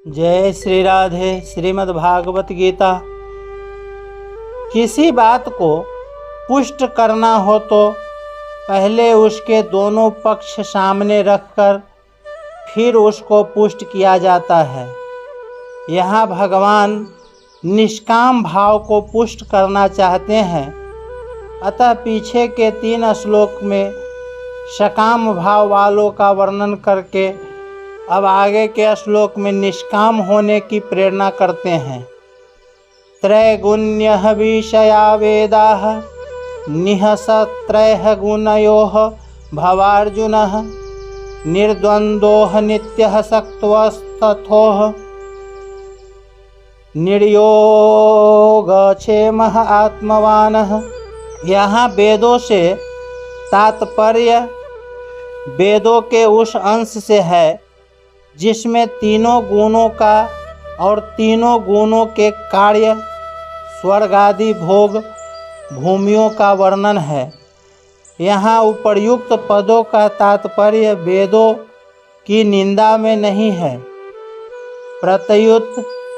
जय श्री राधे। श्रीमद् भागवत गीता। किसी बात को पुष्ट करना हो तो पहले उसके दोनों पक्ष सामने रखकर फिर उसको पुष्ट किया जाता है। यहाँ भगवान निष्काम भाव को पुष्ट करना चाहते हैं, अतः पीछे के 3 श्लोक में सकाम भाव वालों का वर्णन करके अब आगे के श्लोक में निष्काम होने की प्रेरणा करते हैं। त्रैगुण्यः विषया वेदाः निहसत्रयः गुणयोः भवार्जुनः निर्द्वन्द्वोः नित्यः सक्त्वस्तथोः निर्योगक्षेमः आत्मवानः। यहाँ वेदों से तात्पर्य वेदों के उस अंश से है जिसमें तीनों गुणों का और तीनों गुणों के कार्य स्वर्ग आदि भोग भूमियों का वर्णन है। यहाँ उपर्युक्त पदों का तात्पर्य वेदों की निंदा में नहीं है, प्रत्युत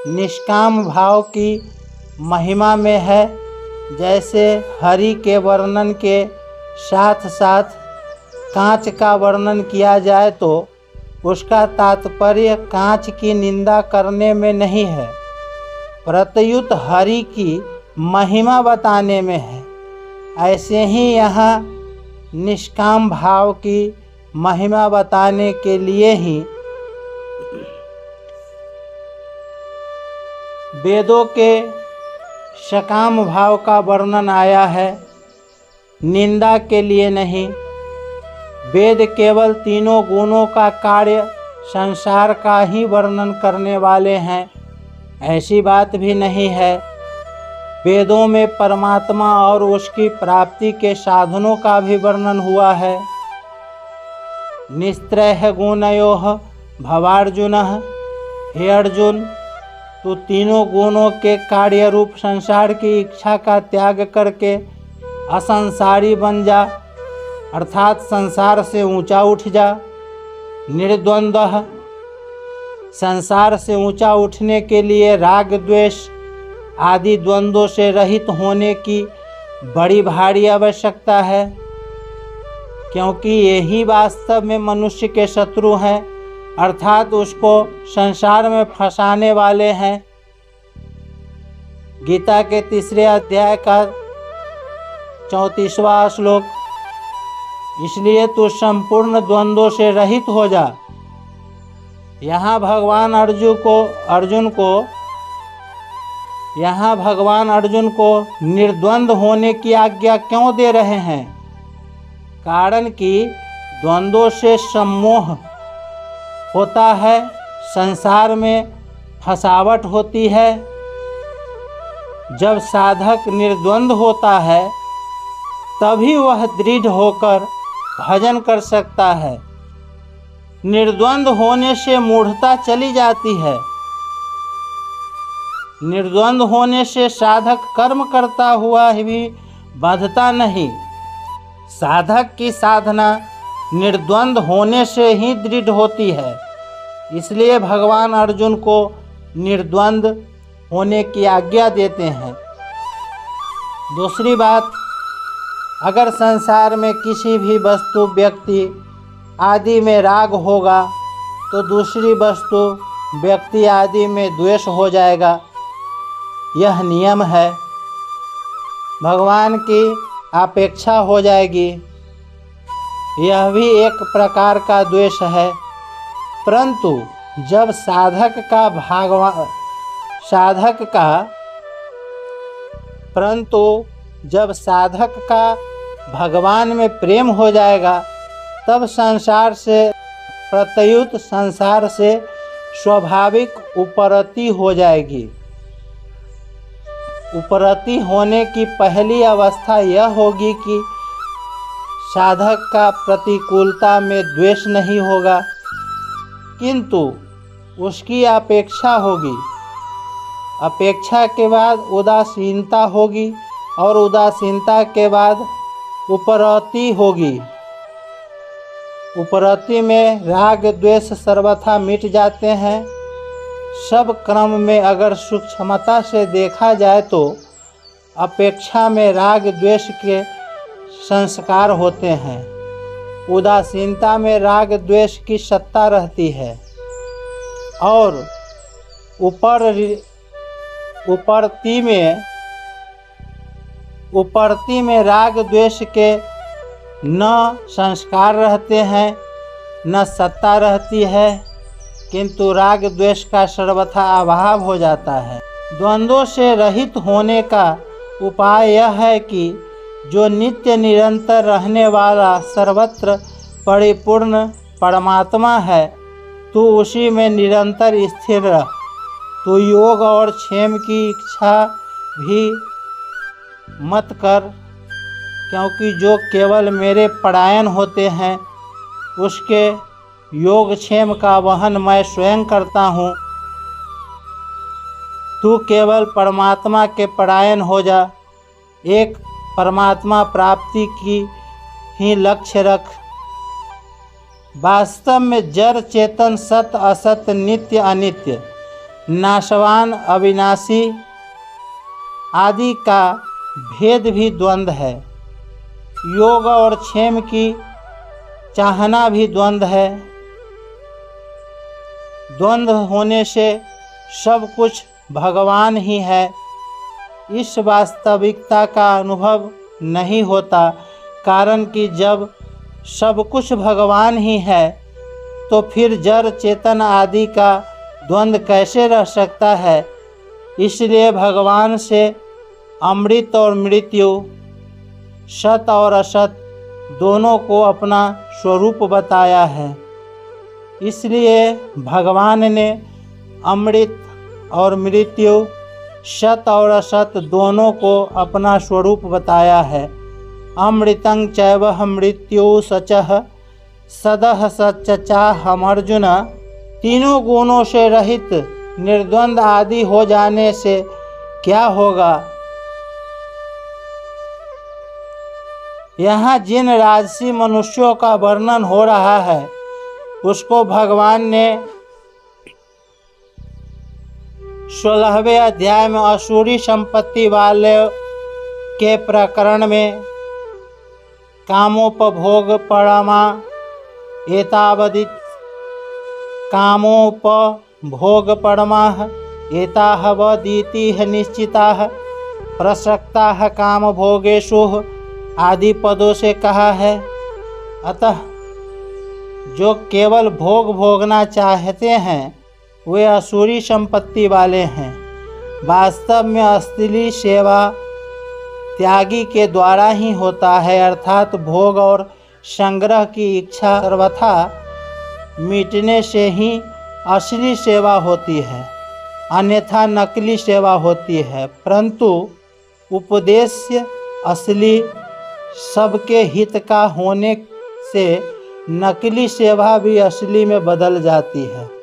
निष्काम भाव की महिमा में है। जैसे हरि के वर्णन के साथ साथ कांच का वर्णन किया जाए तो उसका तात्पर्य कांच की निंदा करने में नहीं है, प्रत्युत हरि की महिमा बताने में है। ऐसे ही यहाँ निष्काम भाव की महिमा बताने के लिए ही वेदों के सकाम भाव का वर्णन आया है, निंदा के लिए नहीं। वेद केवल तीनों गुणों का कार्य संसार का ही वर्णन करने वाले हैं, ऐसी बात भी नहीं है। वेदों में परमात्मा और उसकी प्राप्ति के साधनों का भी वर्णन हुआ है। निस्त्रयः गुणयोः भवार्जुनः। हे अर्जुन, तू तीनों गुणों के कार्य रूप संसार की इच्छा का त्याग करके असंसारी बन जा, अर्थात संसार से ऊंचा उठ जा। निर्द्वंद्वः। संसार से ऊंचा उठने के लिए राग द्वेष आदि द्वंद्वों से रहित होने की बड़ी भारी आवश्यकता है, क्योंकि यही वास्तव में मनुष्य के शत्रु हैं, अर्थात उसको संसार में फंसाने वाले हैं। गीता के 3 अध्याय का 34वां श्लोक। इसलिए तू संपूर्ण द्वंद्वों से रहित हो जा। यहाँ भगवान अर्जुन को निर्द्वंद होने की आज्ञा क्यों दे रहे हैं? कारण कि द्वंद्वों से सम्मोह होता है, संसार में फसावट होती है। जब साधक निर्द्वंद होता है तभी वह दृढ़ होकर भजन कर सकता है। निर्द्वंद होने से मूढ़ता चली जाती है। निर्द्वंद होने से साधक कर्म करता हुआ भी बाधता नहीं। साधक की साधना निर्द्वंद होने से ही दृढ़ होती है। इसलिए भगवान अर्जुन को निर्द्वंद होने की आज्ञा देते हैं। दूसरी बात, अगर संसार में किसी भी वस्तु व्यक्ति आदि में राग होगा तो दूसरी वस्तु व्यक्ति आदि में द्वेष हो जाएगा। यह नियम है। भगवान की अपेक्षा हो जाएगी, यह भी एक प्रकार का द्वेष है। परंतु जब साधक का भगवान में प्रेम हो जाएगा तब संसार से प्रत्युत संसार से स्वाभाविक उपरति हो जाएगी। उपरति होने की पहली अवस्था यह होगी कि साधक का प्रतिकूलता में द्वेष नहीं होगा, किंतु उसकी अपेक्षा होगी। अपेक्षा के बाद उदासीनता होगी और उदासीनता के बाद उपरति होगी। उपरति में राग द्वेष सर्वथा मिट जाते हैं। सब क्रम में अगर सूक्ष्मता से देखा जाए तो अपेक्षा में राग द्वेष के संस्कार होते हैं। उदासीनता में राग द्वेष की सत्ता रहती है और उपरती में राग द्वेष के न संस्कार रहते हैं न सत्ता रहती है, किंतु राग द्वेष का सर्वथा अभाव हो जाता है। द्वंद्वों से रहित होने का उपाय यह है कि जो नित्य निरंतर रहने वाला सर्वत्र परिपूर्ण परमात्मा है, तू उसी में निरंतर स्थिर रह। तू योग और क्षेम की इच्छा भी मत कर, क्योंकि जो केवल मेरे परायण होते हैं उसके योग क्षेम का वहन मैं स्वयं करता हूँ। तू केवल परमात्मा के परायण हो जा। एक परमात्मा प्राप्ति की ही लक्ष्य रख। वास्तव में जड़ चेतन, सत असत, नित्य अनित्य, नाशवान अविनाशी आदि का भेद भी द्वंद्व है। योग और क्षेम की चाहना भी द्वंद्व है। द्वंद्व होने से सब कुछ भगवान ही है, इस वास्तविकता का अनुभव नहीं होता। कारण कि जब सब कुछ भगवान ही है तो फिर जड़ चेतन आदि का द्वंद्व कैसे रह सकता है। इसलिए भगवान से अमृत और मृत्यु, सत और असत दोनों को अपना स्वरूप बताया है। इसलिए भगवान ने अमृत और मृत्यु, सत और असत दोनों को अपना स्वरूप बताया है। अमृतं चैव मृत्यु सचः सदः सच्चा हम अर्जुन। तीनों गुणों से रहित निर्द्वंद आदि हो जाने से क्या होगा। यहाँ जिन राजसी मनुष्यों का वर्णन हो रहा है उसको भगवान ने 16वें अध्याय में असुरी संपत्ति वाले के प्रकरण में कामोपभोग परमा एतावदित कामोपभोग परमा एतावदीति निश्चिताः प्रसक्ताः काम भोगेषु आदि पदों से कहा है। अतः जो केवल भोग भोगना चाहते हैं वे असुरी संपत्ति वाले हैं। वास्तव में असली सेवा त्यागी के द्वारा ही होता है, अर्थात भोग और संग्रह की इच्छा सर्वथा मिटने से ही असली सेवा होती है, अन्यथा नकली सेवा होती है। परंतु उपदेश्य असली सबके हित का होने से नकली सेवा भी असली में बदल जाती है।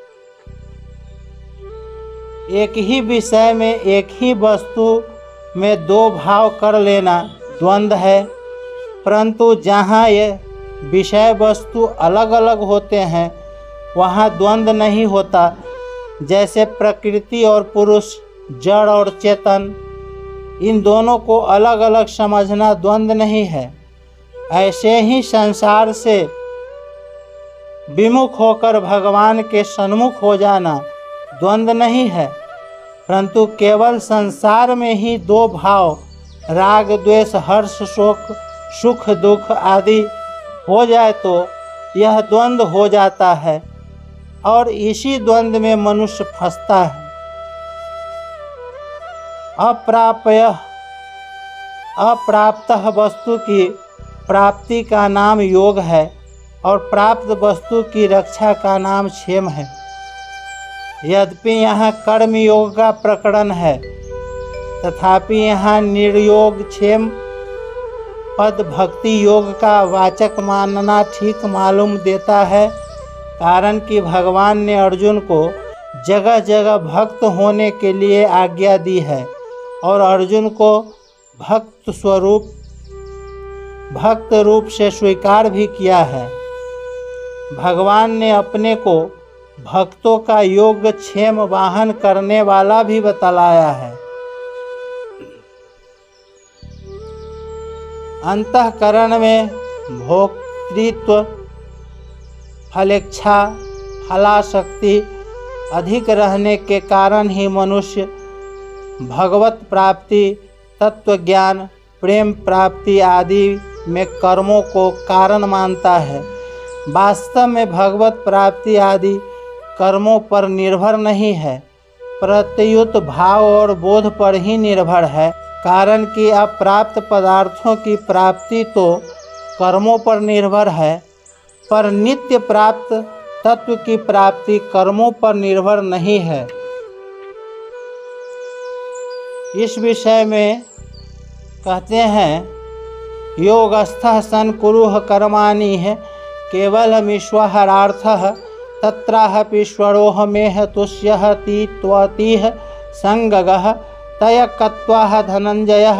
एक ही विषय में एक ही वस्तु में दो भाव कर लेना द्वंद्व है, परंतु जहाँ ये विषय वस्तु अलग अलग होते हैं वहाँ द्वंद्व नहीं होता। जैसे प्रकृति और पुरुष, जड़ और चेतन, इन दोनों को अलग अलग समझना द्वंद्व नहीं है। ऐसे ही संसार से विमुख होकर भगवान के सन्मुख हो जाना द्वंद्व नहीं है, परंतु केवल संसार में ही दो भाव, राग द्वेष, हर्ष शोक, सुख दुख आदि हो जाए तो यह द्वंद्व हो जाता है और इसी द्वंद्व में मनुष्य फंसता है। अप्राप्त वस्तु की प्राप्ति का नाम योग है और प्राप्त वस्तु की रक्षा का नाम क्षेम है। यद्यपि यहाँ कर्म योग का प्रकरण है, तथापि यहाँ निर्योग क्षेम पद भक्ति योग का वाचक मानना ठीक मालूम देता है। कारण कि भगवान ने अर्जुन को जगह जगह भक्त होने के लिए आज्ञा दी है और अर्जुन को भक्त रूप से स्वीकार भी किया है। भगवान ने अपने को भक्तों का योगक्षेम वाहन करने वाला भी बतलाया है। अंतःकरण में भोक्तृत्व, फलेच्छा, फलाशक्ति अधिक रहने के कारण ही मनुष्य भगवत प्राप्ति, तत्व ज्ञान, प्रेम प्राप्ति आदि में कर्मों को कारण मानता है। वास्तव में भगवत प्राप्ति आदि कर्मों पर निर्भर नहीं है, प्रत्युत भाव और बोध पर ही निर्भर है। कारण कि अप्राप्त पदार्थों की प्राप्ति तो कर्मों पर निर्भर है, पर नित्य प्राप्त तत्व की प्राप्ति कर्मों पर निर्भर नहीं है। इस विषय में कहते हैं, योगस्थः सन् कुरुः कर्माणि केवलमीश्वरार्थः तत्राहपीश्वरोऽहमेह तुष्यः तीत्वतिः संगगः तयकत्वः धनञ्जयः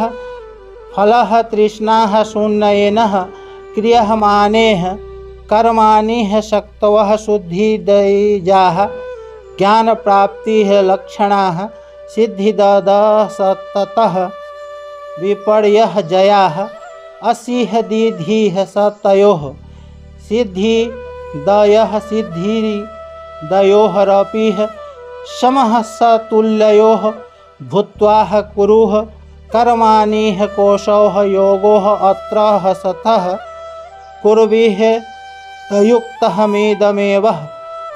फलः तृष्णाः शून्येनः क्रियमाणेः कर्माणि शक्तवः शुद्धिदयजाः ज्ञान प्राप्तिः लक्षणाः सिद्धिदसततः विपर्यः जयाः असिह दीधिः सतयोः सिद्धिदयः सिद्धिदयोरपिः समः सतुल्ययोः भूत्वा कुरुः कर्माणि कोशौ योगो अत्र सतः कुर्वीः तयुक्तमेदमेव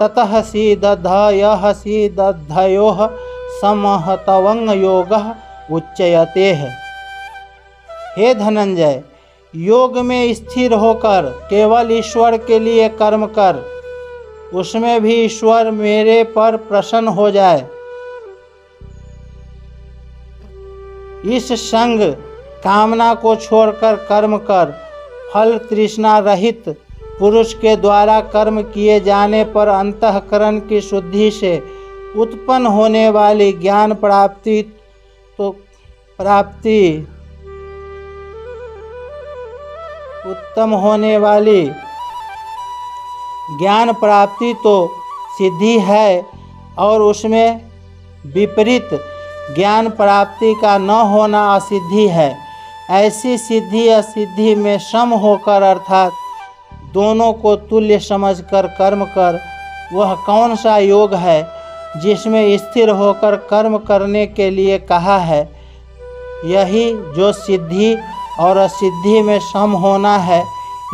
ततः सिद्धयः सिद्धयोः समहतवं योगः उच्यते है। हे धनंजय, योग में स्थिर होकर केवल ईश्वर के लिए कर्म कर, उसमें भी ईश्वर मेरे पर प्रसन्न हो जाए। इस संग कामना को छोड़कर कर्म कर। फल तृष्णा रहित पुरुष के द्वारा कर्म किए जाने पर अंतःकरण की शुद्धि से उत्पन्न होने वाली ज्ञान प्राप्ति उत्तम होने वाली ज्ञान प्राप्ति तो सिद्धि है, और उसमें विपरीत ज्ञान प्राप्ति का न होना असिद्धि है। ऐसी सिद्धि असिद्धि में सम होकर अर्थात दोनों को तुल्य समझकर कर्म कर। वह कौन सा योग है जिसमें स्थिर होकर कर्म करने के लिए कहा है? यही जो सिद्धि और असिद्धि में सम होना है,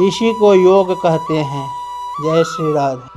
इसी को योग कहते हैं। जय श्री राधे।